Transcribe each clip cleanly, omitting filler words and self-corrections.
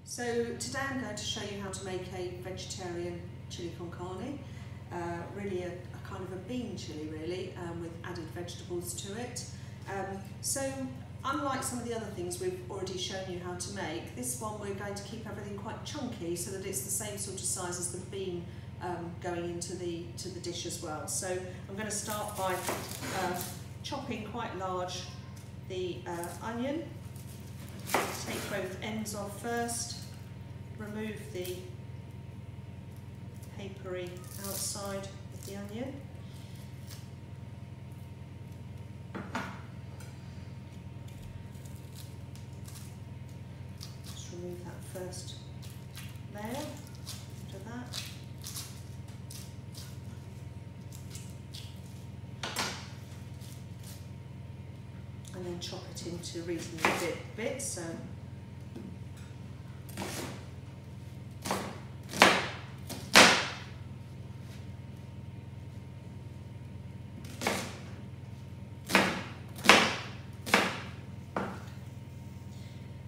So today I'm going to show you how to make a vegetarian chili con carne, really a kind of a bean chili really, with added vegetables to it. So unlike some of the other things we've already shown you how to make, this one we're going to keep everything quite chunky so that it's the same sort of size as the bean going into the dish as well. So I'm going to start by chopping quite large the onion. Take both ends off first, remove the papery outside of the onion. Just remove that first layer after that. And then chop it into reasonably big bits. So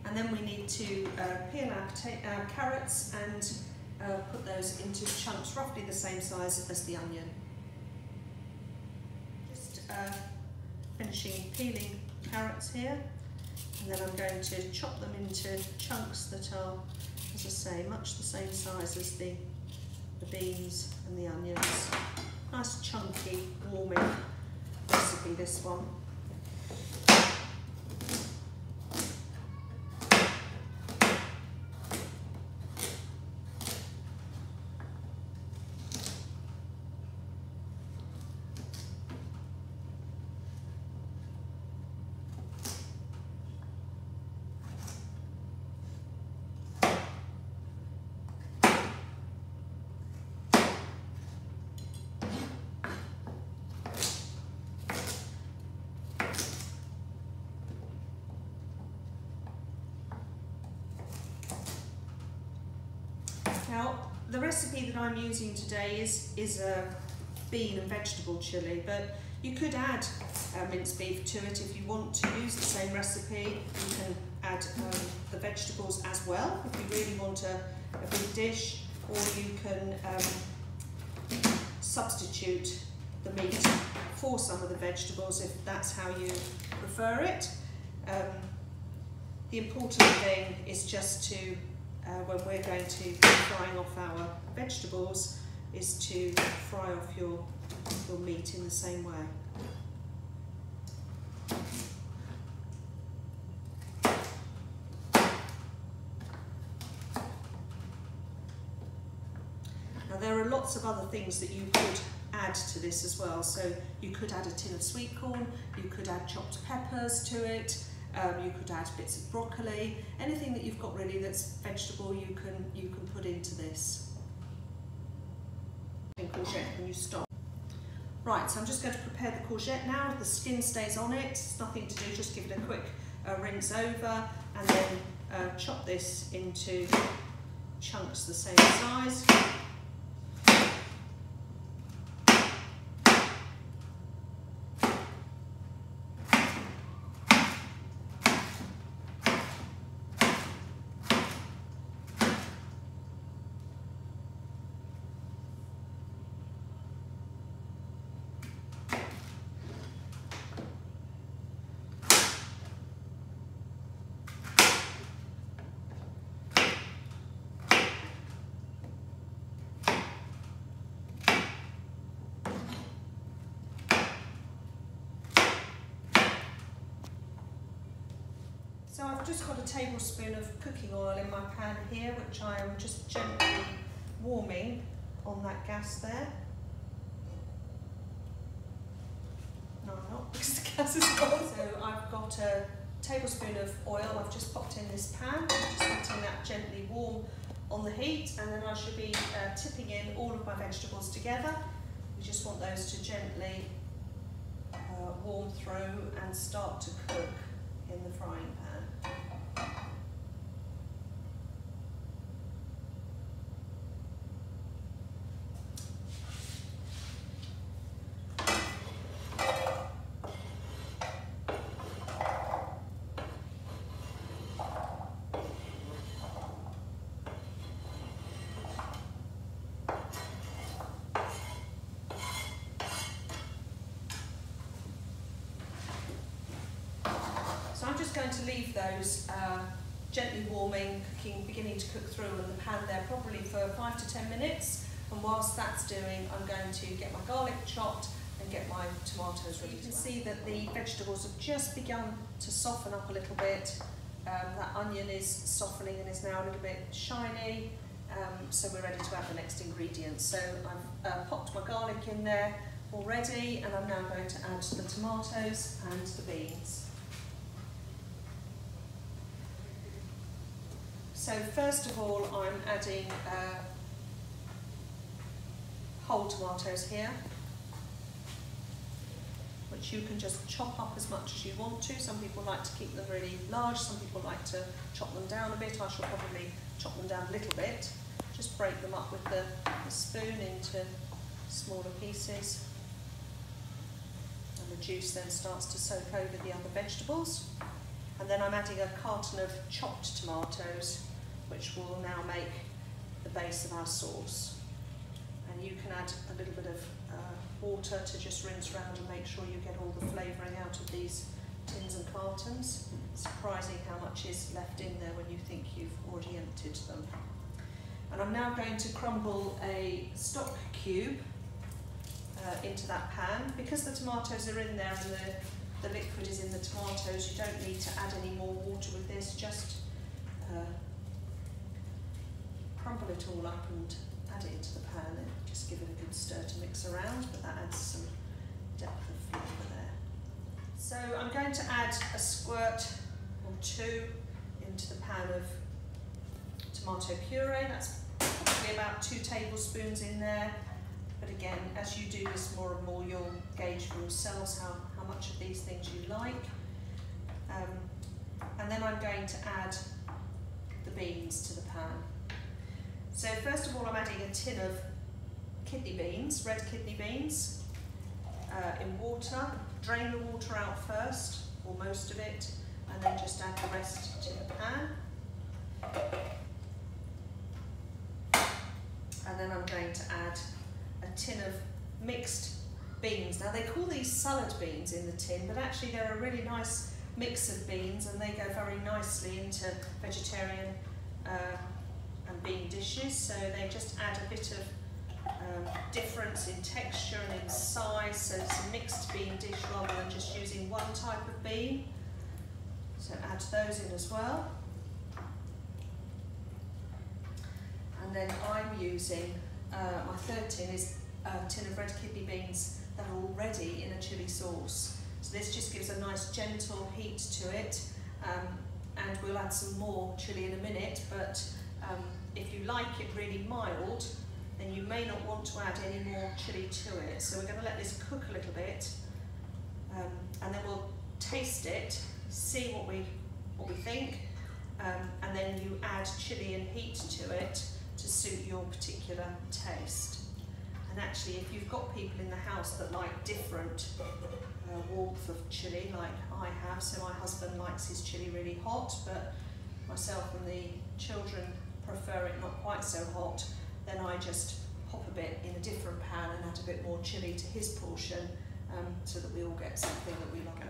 and then we need to peel our carrots and put those into chunks roughly the same size as the onion. Just finishing peeling carrots here, and then I'm going to chop them into chunks that are, as I say, much the same size as the beans and the onions. Nice chunky warming recipe, this one. Now, the recipe that I'm using today is a bean and vegetable chili, but you could add minced beef to it if you want to use the same recipe. You can add the vegetables as well if you really want a big dish, or you can substitute the meat for some of the vegetables if that's how you prefer it. The important thing is just to when we're going to be frying off our vegetables, is to fry off your meat in the same way. Now there are lots of other things that you could add to this as well. So you could add a tin of sweet corn, you could add chopped peppers to it. You could add bits of broccoli, anything that you've got really that's vegetable you can put into this. And courgette when you stop. Right, so I'm just going to prepare the courgette now. The skin stays on it, it's nothing to do, just give it a quick rinse over, and then chop this into chunks the same size. So I've just got a tablespoon of cooking oil in my pan here, which I am just gently warming on that gas there. No, I'm not, because the gas is on. So I've got a tablespoon of oil I've just popped in this pan. I'm just letting that gently warm on the heat, and then I should be tipping in all of my vegetables together. We just want those to gently warm through and start to cook in the frying pan. just going to leave those gently warming, beginning to cook through in the pan there probably for 5 to 10 minutes. And whilst that's doing, I'm going to get my garlic chopped and get my tomatoes ready. You can see that the vegetables have just begun to soften up a little bit. That onion is softening and is now a little bit shiny. So we're ready to add the next ingredients. So I've popped my garlic in there already, and I'm now going to add the tomatoes and the beans. So first of all, I'm adding whole tomatoes here, which you can just chop up as much as you want to. Some people like to keep them really large, some people like to chop them down a bit. I shall probably chop them down a little bit. Just break them up with the spoon into smaller pieces. And the juice then starts to soak over the other vegetables. And then I'm adding a carton of chopped tomatoes, which will now make the base of our sauce. And you can add a little bit of water to just rinse around and make sure you get all the flavouring out of these tins and cartons. It's surprising how much is left in there when you think you've already emptied them. And I'm now going to crumble a stock cube into that pan. Because the tomatoes are in there and the liquid is in the tomatoes, you don't need to add any more water with this, just crumble it all up and add it into the pan and just give it a good stir to mix around, but that adds some depth of flavour there. So I'm going to add a squirt or two into the pan of tomato puree. That's probably about 2 tablespoons in there. But again, as you do this more and more, you'll gauge for yourselves how much of these things you like. And then I'm going to add the beans to the pan. So first of all, I'm adding a tin of kidney beans, red kidney beans, in water. Drain the water out first, or most of it, and then just add the rest to the pan. And then I'm going to add a tin of mixed beans. Now they call these salad beans in the tin, but actually they're a really nice mix of beans, and they go very nicely into vegetarian and bean dishes. So they just add a bit of difference in texture and in size, so it's a mixed bean dish rather than just using one type of bean. So add those in as well. And then I'm using, my third tin is a tin of red kidney beans that are already in a chilli sauce. So this just gives a nice gentle heat to it, and we'll add some more chilli in a minute, but if you like it really mild, then you may not want to add any more chilli to it. So we're going to let this cook a little bit, and then we'll taste it, see what we think, and then you add chilli and heat to it to suit your particular taste. And actually, if you've got people in the house that like different warmth of chilli, like I have, so my husband likes his chilli really hot, but myself and the children prefer it not quite so hot, then I just pop a bit in a different pan and add a bit more chilli to his portion, so that we all get something that we like.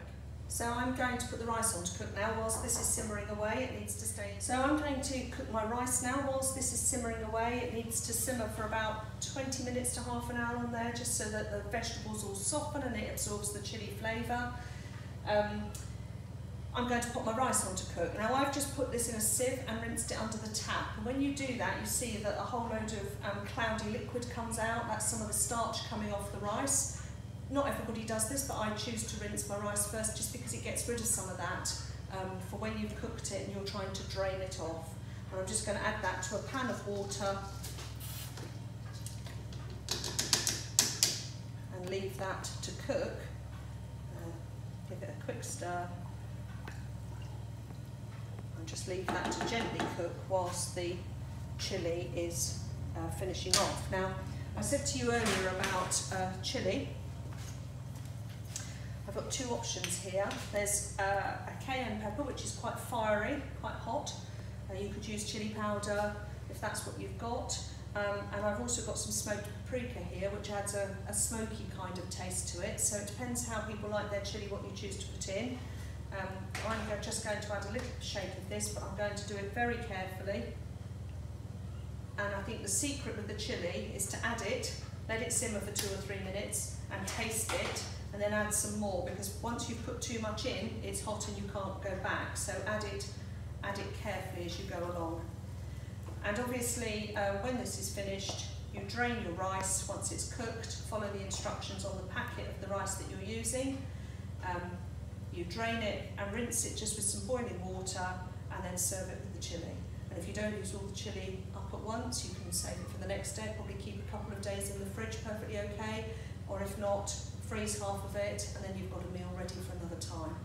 So I'm going to put the rice on to cook now. Whilst this is simmering away, it needs to stay. So I'm going to cook my rice now. Whilst this is simmering away, it needs to simmer for about 20 minutes to half an hour on there, just so that the vegetables all soften and it absorbs the chilli flavour. I'm going to put my rice on to cook. Now I've just put this in a sieve and rinsed it under the tap. And when you do that, you see that a whole load of cloudy liquid comes out. That's some of the starch coming off the rice. Not everybody does this, but I choose to rinse my rice first just because it gets rid of some of that for when you've cooked it and you're trying to drain it off. And I'm just going to add that to a pan of water and leave that to cook. Give it a quick stir and just leave that to gently cook whilst the chilli is finishing off. Now, I said to you earlier about chilli. I've got 2 options here. There's a cayenne pepper, which is quite fiery, quite hot. You could use chilli powder if that's what you've got. And I've also got some smoked paprika here, which adds a smoky kind of taste to it. So it depends how people like their chilli, what you choose to put in. I'm going just going to add a little shake of this, but I'm going to do it very carefully. And I think the secret with the chilli is to add it, let it simmer for 2 or 3 minutes and taste it, and then add some more, because once you've put too much in, it's hot and you can't go back. So add it carefully as you go along. And obviously, when this is finished, you drain your rice once it's cooked. Follow the instructions on the packet of the rice that you're using. You drain it and rinse it just with some boiling water, and then serve it with the chilli. And if you don't use all the chilli up at once, you can save it for the next day, probably keep a couple of days in the fridge perfectly okay, or if not, freeze half of it, and then you've got a meal ready for another time.